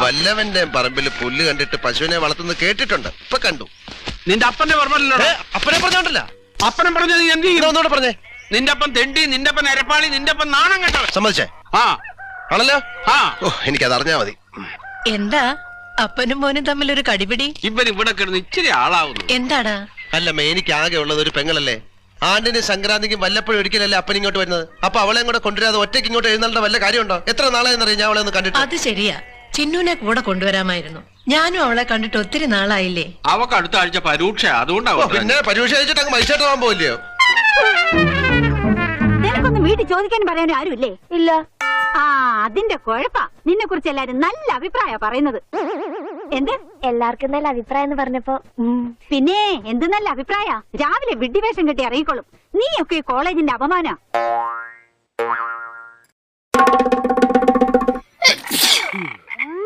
വല്ലവന്റെ പറമ്പിൽ പുല്ല് കണ്ടിട്ട് പശുവിനെ വളർത്തുന്നത് കേട്ടിട്ടുണ്ട്. ഇപ്പൊ കണ്ടു. നിന്റെ അപ്പന്റെ പറമ്പല്ലോ. അപ്പനെ പറഞ്ഞോണ്ടല്ല. അപ്പനെ പറഞ്ഞത് നീ എന്ത് ചെയ്യും? ഒന്നുകൂടെ പറഞ്ഞേ. നിന്റെ അപ്പം തെണ്ടി, നിന്റെ അപ്പം എരപ്പാളി, നിന്റെ അപ്പം നാണം കേട്ടവൻ. സമ്മതിച്ചേ? ആ ആണല്ലോ. ആ ഓ, എനിക്കത് അറിഞ്ഞാ മതി. എന്താ അപ്പനും മോനും തമ്മിൽ ഒരു കടിപിടി? ഇവൻ ഇവിടെ കിടന്ന് ഇച്ചിരി ആളാവുന്നു. എന്താടാ? അല്ലമ്മ, എനിക്ക് ആകെ ഉള്ളത് ഒരു പെങ്ങളല്ലേ. ആണ്ടിന് സംക്രാന്തിക്ക് വല്ലപ്പോഴും ഒരിക്കലല്ലേ അപ്പൻ ഇങ്ങോട്ട് വരുന്നത്. അപ്പൊ അവളെ കൂടെ കൊണ്ടുവരാതെ ഒറ്റയ്ക്ക് ഇങ്ങോട്ട് എഴുന്നേണ്ട വല്ല കാര്യമുണ്ടോ? എത്ര നാളായെന്നറിയാം ഞാൻ അവളെ ഒന്ന് കണ്ടിട്ട്. അത് ശരിയാ, ചിന്നുനെ കൂടെ കൊണ്ടുവരാമായിരുന്നു. ഞാനും അവളെ കണ്ടിട്ട് ഒത്തിരി നാളായില്ലേ. അവക്ക് അടുത്ത ആഴ്ച പരീക്ഷ, അതുകൊണ്ടാവും. പിന്നെ പരീക്ഷ കഴിച്ചിട്ട് അങ്ങ് മരിച്ചേട്ടാവാൻ പോവില്ലയോ? നിനക്കൊന്നും വീട്ടിൽ ചോദിക്കാൻ പറയാനും ആരുമില്ലേ? ഇല്ല. ആ, അതിന്റെ കുഴപ്പാ. നിന്നെ കുറിച്ച് എല്ലാരും നല്ല അഭിപ്രായ പറയുന്നത്. എന്ത് എല്ലാവർക്കും നല്ല അഭിപ്രായം എന്ന് പറഞ്ഞപ്പോ പിന്നെ എന്ത് നല്ല അഭിപ്രായ. രാവിലെ വിഡ്ഢിവേഷം കെട്ടി ഇറങ്ങിക്കോളും. നീയൊക്കെ കോളേജിന്റെ അപമാന.